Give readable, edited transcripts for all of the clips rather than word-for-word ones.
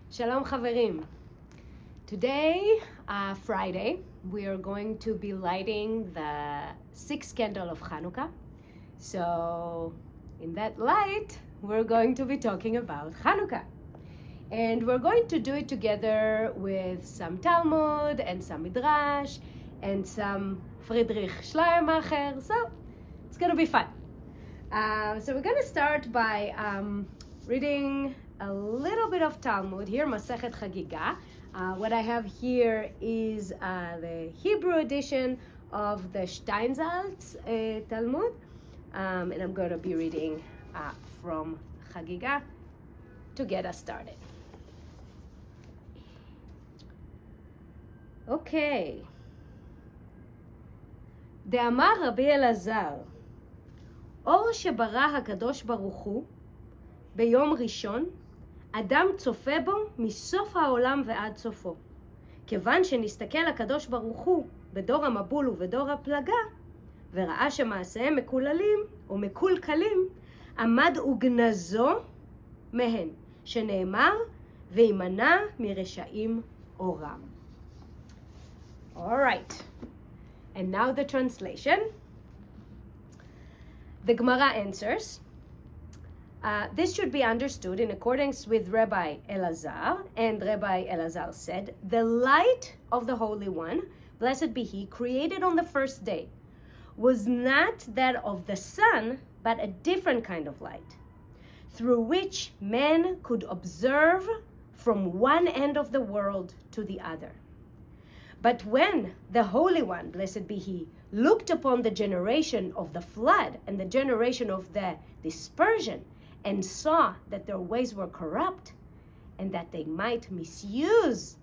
Shalom Chaverim. Today, Friday, we are going to be lighting the sixth candle of Hanukkah. So, in that light, we're going to be talking about Hanukkah. And we're going to do it together with some Talmud and some Midrash and some Friedrich Schleiermacher. So, it's going to be fun. So we're going to start by reading a little bit of Talmud here, Masechet Chagiga. What I have here is the Hebrew edition of the Steinsaltz Talmud, and I'm going to be reading from Chagiga to get us started. Okay. דאמר רבי אלעזר, אור שברא הקדוש ברוך הוא ביום ראשון, אדם צופה בו מסוף העולם ועד סופו. כיוון שנסתכל הקדוש ברוך הוא בדור המבול ובדור הפלגה, וראה שמעשיהם מקוללים או מקולקלים, עמד וגנזו מהן, שנאמר, וימנע מרשעים אורם. All right. And now the translation. The Gemara answers, this should be understood in accordance with Rabbi Elazar, and Rabbi Elazar said, the light of the Holy One, blessed be He, created on the first day, was not that of the sun, but a different kind of light, through which men could observe from one end of the world to the other. But when the Holy One, blessed be He, looked upon the generation of the flood and the generation of the dispersion, and saw that their ways were corrupt, and that they might misuse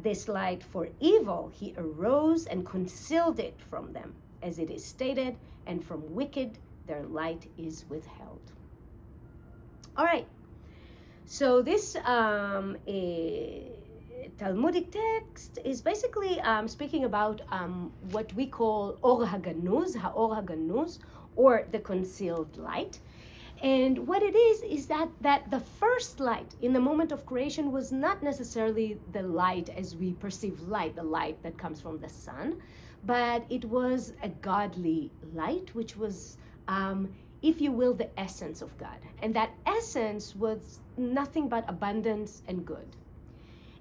this light for evil, He arose and concealed it from them, as it is stated, and from wicked their light is withheld. All right, so this Talmudic text is basically speaking about what we call Or HaGanuz, Ha'or HaGanuz, or the concealed light. And what it is that the first light in the moment of creation was not necessarily the light as we perceive light, the light that comes from the sun, but it was a godly light, which was, if you will, the essence of God. And that essence was nothing but abundance and good.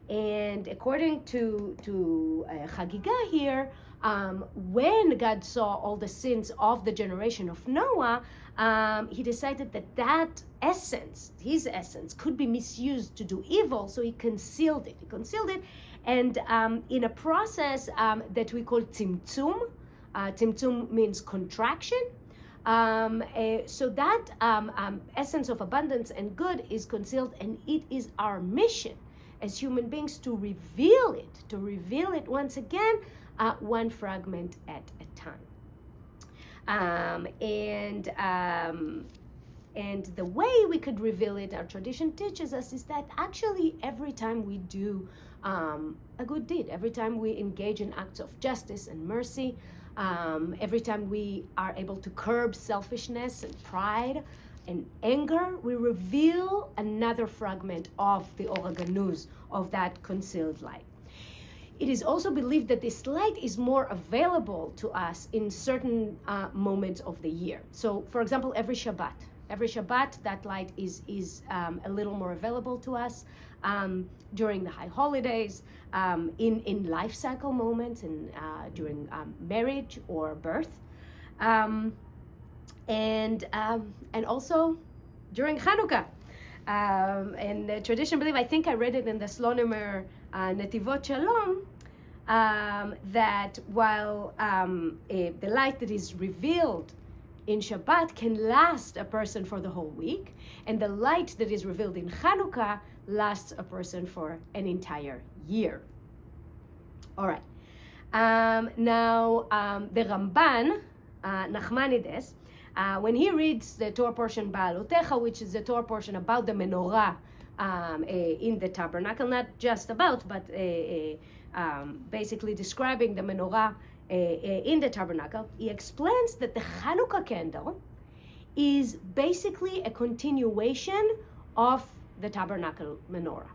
And according to Chagiga here, when God saw all the sins of the generation of Noah, He decided that essence, His essence, could be misused to do evil, so He concealed it. And in a process that we call tzimtzum, tzimtzum means contraction, so that essence of abundance and good is concealed, and it is our mission as human beings to reveal it once again, one fragment at a time. And the way we could reveal it, our tradition teaches us, is that actually every time we do a good deed, every time we engage in acts of justice and mercy, every time we are able to curb selfishness and pride and anger, we reveal another fragment of the Or HaGanuz, of that concealed light. It is also believed that this light is more available to us in certain moments of the year. So, for example, every Shabbat, that light is a little more available to us during the high holidays, in life cycle moments, and during marriage or birth. And also during Hanukkah. And the tradition believe, I think I read it in the Schleiermacher Netivot Shalom, that while the light that is revealed in Shabbat can last a person for the whole week, and the light that is revealed in Hanukkah lasts a person for an entire year. All right. Now, the Ramban, Nachmanides, when he reads the Torah portion Ba'alotecha, which is the Torah portion about the menorah in the tabernacle, not just about, but basically describing the menorah in the tabernacle, he explains that the Hanukkah candle is basically a continuation of the tabernacle menorah.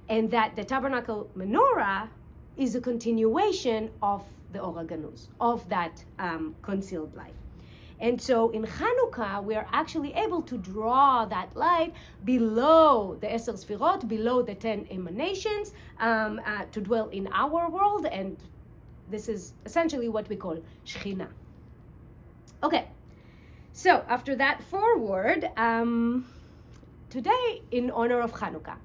and that the tabernacle menorah is a continuation of the Or HaGanuz, of that concealed light. And so in Hanukkah, we are actually able to draw that light below the Eser Sfirot, below the 10 emanations, to dwell in our world. And this is essentially what we call Shechina. Okay, so after that forward, today, in honor of Hanukkah,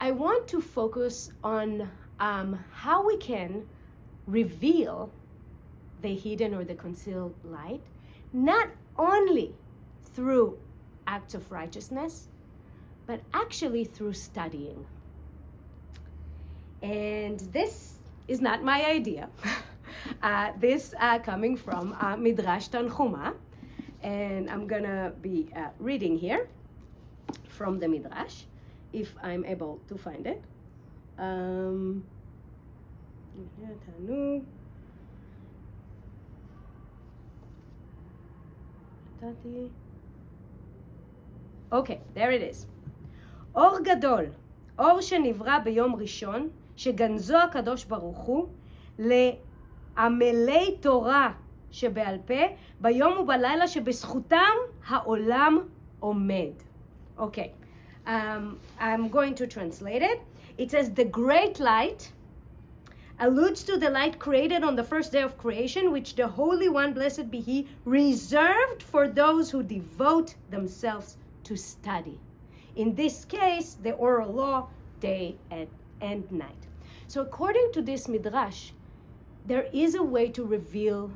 I want to focus on how we can reveal the hidden or the concealed light, not only through acts of righteousness, but actually through studying. And this is not my idea. This coming from Midrash Tanchuma, and I'm gonna be reading here from the Midrash, if I'm able to find it. Okay, there it is. אור גדול, אור שנברא ביום ראשון, שגנזו הקדוש ברוך הוא לעמלי תורה שבעל פה, ביום ובלילה שבזכותם העולם עומד. Okay, I'm going to translate it. It says, the great light alludes to the light created on the first day of creation, which the Holy One, blessed be He, reserved for those who devote themselves to study. In this case, the oral law, day and night. So according to this Midrash, there is a way to reveal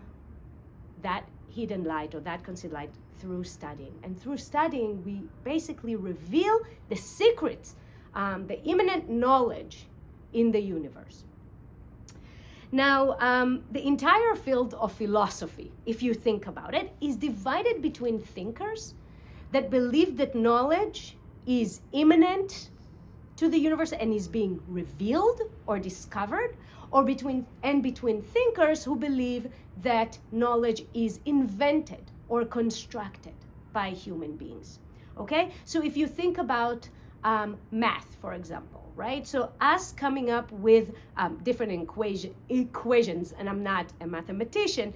that hidden light or that concealed light through studying. And through studying, we basically reveal the secrets, the immanent knowledge in the universe. Now, the entire field of philosophy, if you think about it, is divided between thinkers that believe that knowledge is immanent to the universe and is being revealed or discovered, or between thinkers who believe that knowledge is invented or constructed by human beings. Okay? So if you think about math, for example, right? So us coming up with different equations, and I'm not a mathematician,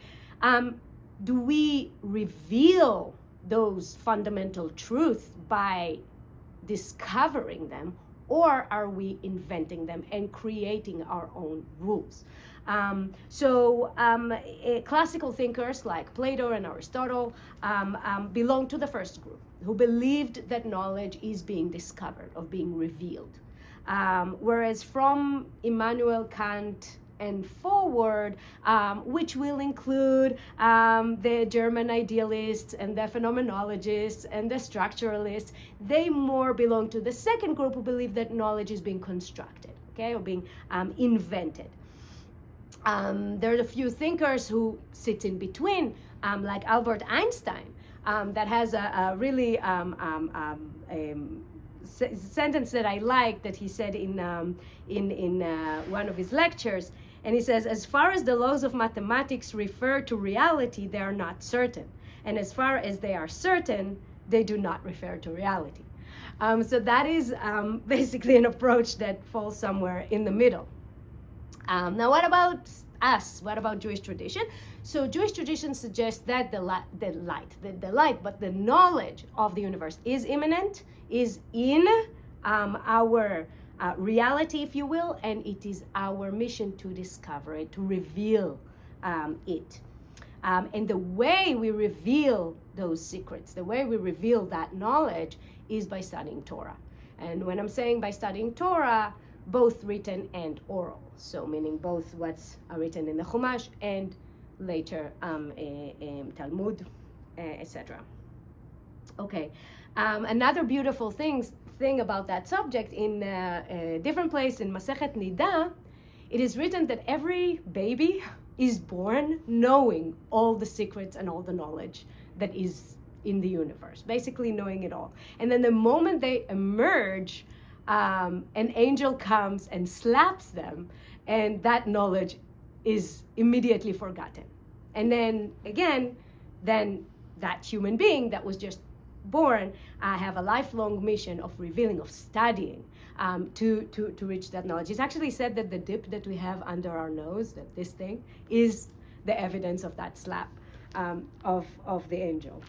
do we reveal those fundamental truths by discovering them, or are we inventing them and creating our own rules? Classical thinkers like Plato and Aristotle belong to the first group, who believed that knowledge is being discovered or being revealed. Whereas from Immanuel Kant and forward, which will include the German idealists and the phenomenologists and the structuralists, they more belong to the second group, who believe that knowledge is being constructed, okay, or being invented. There are a few thinkers who sit in between, like Albert Einstein, that has a really sentence that I like, that he said in one of his lectures. And he says, as far as the laws of mathematics refer to reality, they are not certain. And as far as they are certain, they do not refer to reality. So that is basically an approach that falls somewhere in the middle. Now, what about us? What about Jewish tradition? So Jewish tradition suggests that the light, but the knowledge of the universe is immanent, is in our reality, if you will, and it is our mission to discover it, to reveal it. And the way we reveal those secrets, the way we reveal that knowledge, is by studying Torah. And when I'm saying by studying Torah, both written and oral. So meaning both what's written in the Chumash and later Talmud, etc. Okay. Another beautiful thing about that subject, in a different place in Masechet Nida, it is written that every baby is born knowing all the secrets and all the knowledge that is in the universe, basically knowing it all. And then the moment they emerge, an angel comes and slaps them, and that knowledge is immediately forgotten. And then again, that human being that was just born have a lifelong mission of revealing, of studying to reach that knowledge. It's actually said that the dip that we have under our nose, that this thing, is the evidence of that slap of the angel.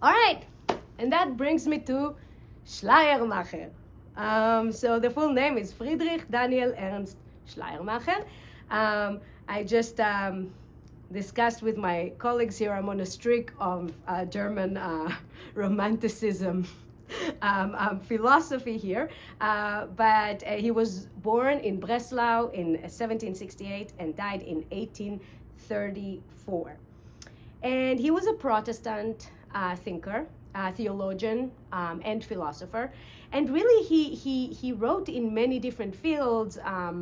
All right, and that brings me to Schleiermacher. So the full name is Friedrich Daniel Ernst Schleiermacher. I just discussed with my colleagues here. I'm on a streak of German romanticism philosophy here, but he was born in Breslau in 1768 and died in 1834. And he was a Protestant thinker, theologian, and philosopher. And really, he wrote in many different fields. A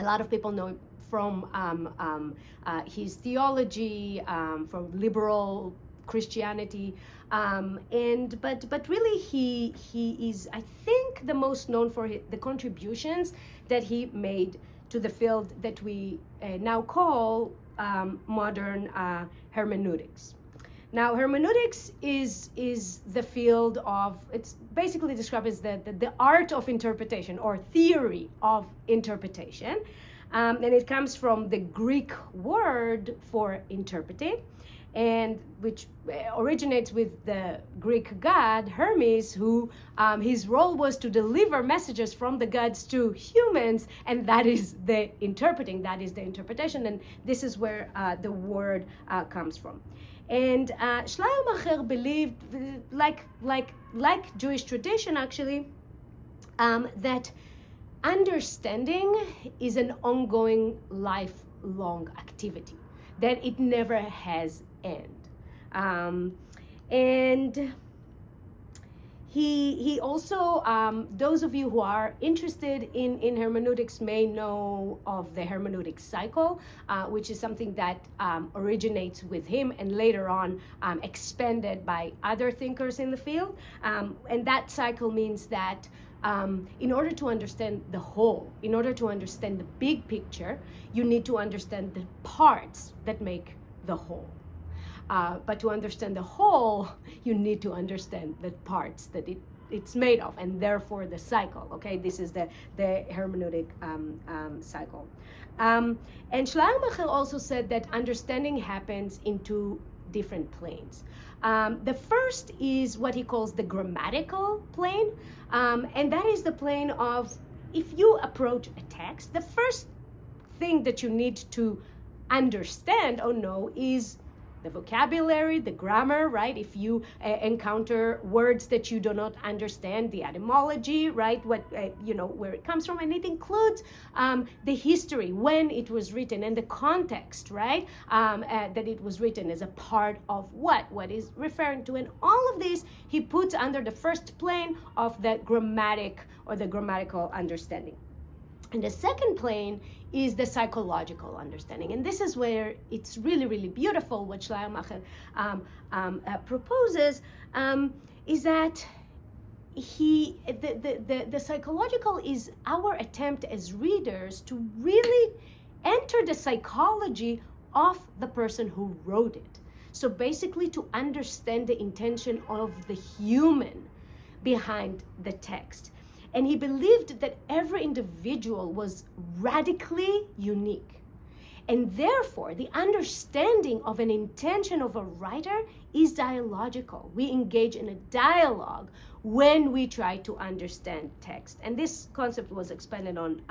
lot of people know him from his theology, from liberal Christianity, but really he is, I think, the most known for the contributions that he made to the field that we now call modern hermeneutics. Now, hermeneutics is the field of, it's basically described as the art of interpretation or theory of interpretation. And it comes from the Greek word for interpreting, and which originates with the Greek god Hermes, who his role was to deliver messages from the gods to humans, and that is the interpreting, that is the interpretation, and this is where the word comes from. And Schleiermacher believed, like Jewish tradition actually, that understanding is an ongoing, lifelong activity, that it never has end. And he also, those of you who are interested in hermeneutics may know of the hermeneutic cycle, which is something that originates with him and later on expanded by other thinkers in the field. And that cycle means that in order to understand the whole, in order to understand the big picture, you need to understand the parts that make the whole. But to understand the whole, you need to understand the parts that it's made of, and therefore the cycle. Okay, this is the hermeneutic cycle. And Schleiermacher also said that understanding happens in two different planes. The first is what he calls the grammatical plane, and that is the plane of, if you approach a text, the first thing that you need to understand or know is the vocabulary, the grammar, right? If you encounter words that you do not understand, the etymology, right? What where it comes from, and it includes the history, when it was written, and the context, right? That it was written as a part of what is referring to, and all of this he puts under the first plane of the grammatic or the grammatical understanding. And the second plane is the psychological understanding. And this is where it's really, really beautiful what Schleiermacher proposes, is that the psychological is our attempt as readers to really enter the psychology of the person who wrote it. So basically to understand the intention of the human behind the text. And he believed that every individual was radically unique. And therefore, the understanding of an intention of a writer is dialogical. We engage in a dialogue when we try to understand text. And this concept was expanded on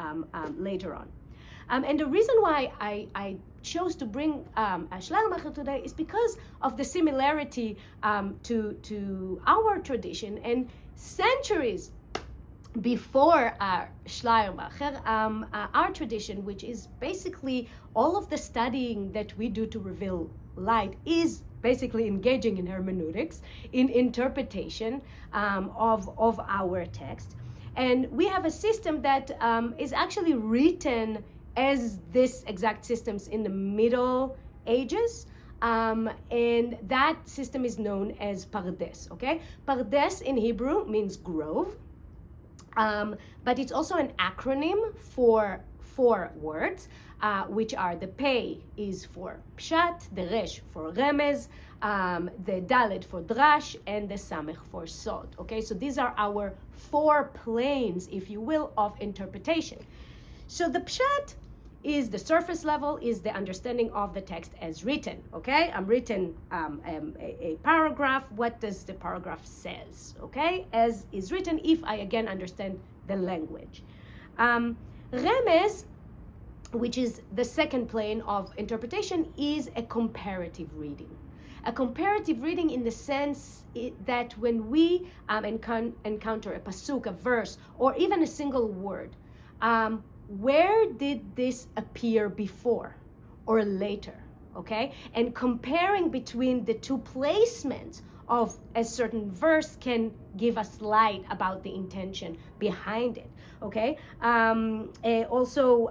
later on. And the reason why I chose to bring Schleiermacher today is because of the similarity to our tradition, and centuries before Schleiermacher, our tradition, which is basically all of the studying that we do to reveal light, is basically engaging in hermeneutics, in interpretation of our text. And we have a system that is actually written as this exact systems in the Middle Ages. And that system is known as Pardes, okay? Pardes in Hebrew means grove. But it's also an acronym for 4 words, which are the Pei is for Pshat, the Resh for Remez, the Dalet for Drash, and the Samech for Sod. Okay, so these are our 4 planes, if you will, of interpretation. So the Pshat is the surface level, is the understanding of the text as written. Okay, I'm written a paragraph. What does the paragraph says? Okay, as is written, if I again understand the language. Remez, which is the second plane of interpretation, is a comparative reading. A comparative reading in the sense that when we encounter a pasuk, a verse, or even a single word, where did this appear before or later? Okay, and comparing between the 2 placements of a certain verse can give us light about the intention behind it. Okay, so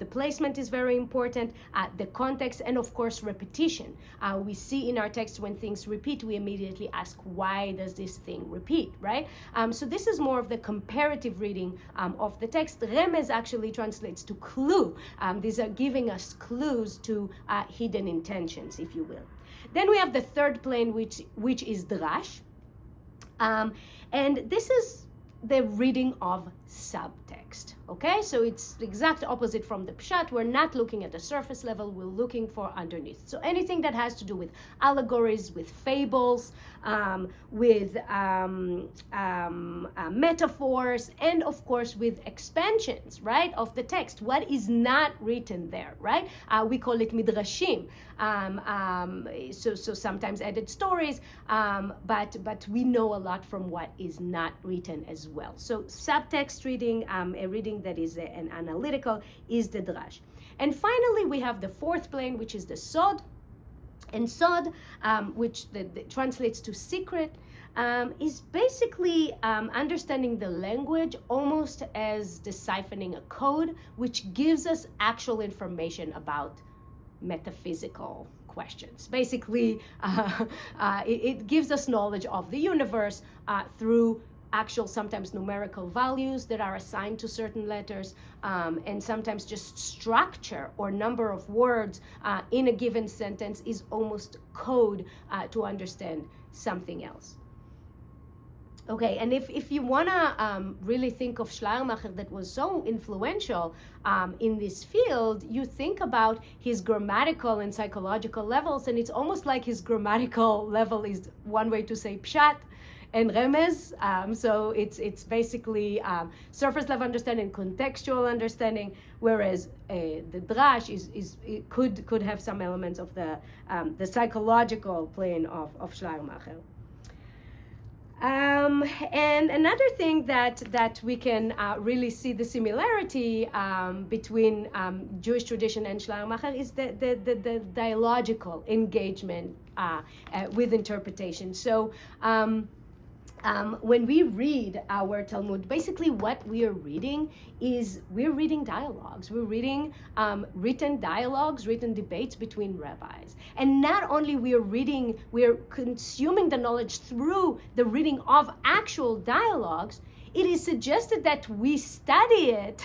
the placement is very important, the context, and of course repetition. We see in our text when things repeat, we immediately ask, why does this thing repeat, right? So this is more of the comparative reading of the text. Remez actually translates to clue. These are giving us clues to hidden intentions, if you will. Then we have the third plane, which is Drash. And this is the reading of subtext. Okay, so it's the exact opposite from the Pshat. We're not looking at the surface level, we're looking for underneath. So anything that has to do with allegories, with fables, with metaphors, and of course with expansions, right, of the text. What is not written there, right? We call it midrashim. So sometimes added stories, but we know a lot from what is not written as well. So subtext reading, a reading that is an analytical, is the drash. And finally, we have the fourth plane, which is the sod. And sod, which translates to secret, is basically understanding the language almost as deciphering a code, which gives us actual information about metaphysical questions. Basically, it gives us knowledge of the universe through actual, sometimes numerical values that are assigned to certain letters, and sometimes just structure or number of words in a given sentence is almost code to understand something else. Okay, and if you want to really think of Schleiermacher, that was so influential in this field, you think about his grammatical and psychological levels, and it's almost like his grammatical level is one way to say pshat and remez. So it's basically surface level understanding, contextual understanding, whereas the drash it could have some elements of the psychological plane of Schleiermacher. And another thing that we can really see the similarity between Jewish tradition and Schleiermacher is the dialogical engagement with interpretation. So when we read our Talmud, basically what we are reading is we're reading dialogues. We're reading written dialogues, written debates between rabbis. And not only we're consuming the knowledge through the reading of actual dialogues, it is suggested that we study it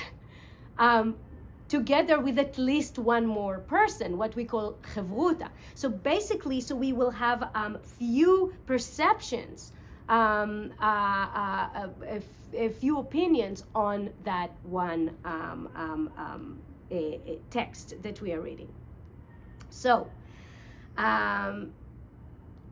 together with at least one more person, what we call chevruta. So basically, we will have few perceptions, a few opinions on that one a text that we are reading. So,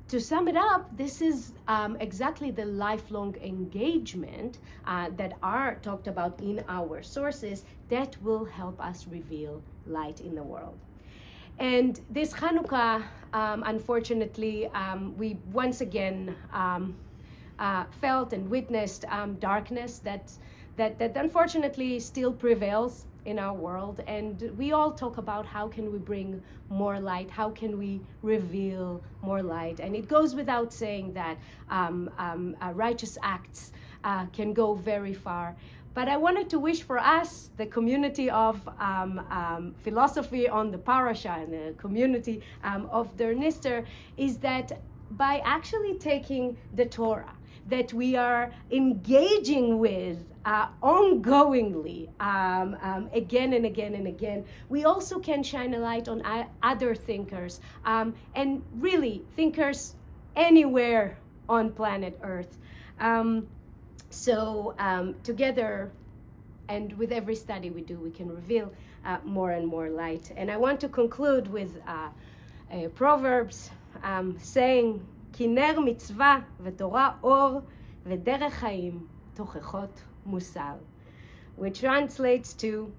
to sum it up, this is exactly the lifelong engagement that are talked about in our sources that will help us reveal light in the world. And this Hanukkah, unfortunately, we once again felt and witnessed darkness that unfortunately still prevails in our world. And we all talk about how can we bring more light, how can we reveal more light. And it goes without saying that righteous acts can go very far. But I wanted to wish for us, the community of philosophy on the parasha and the community of Der Nister, is that by actually taking the Torah, that we are engaging with ongoingly, again and again and again. We also can shine a light on other thinkers, and really thinkers anywhere on planet Earth. Together, and with every study we do, we can reveal more and more light. And I want to conclude with Proverbs saying, כי נר מצווה ותורה אור ודרך חיים תוכחות musar, which translates to,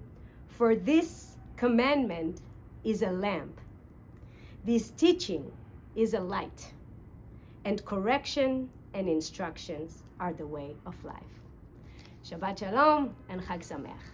for this commandment is a lamp, this teaching is a light, and correction and instructions are the way of life. Shabbat Shalom and Chag Sameach.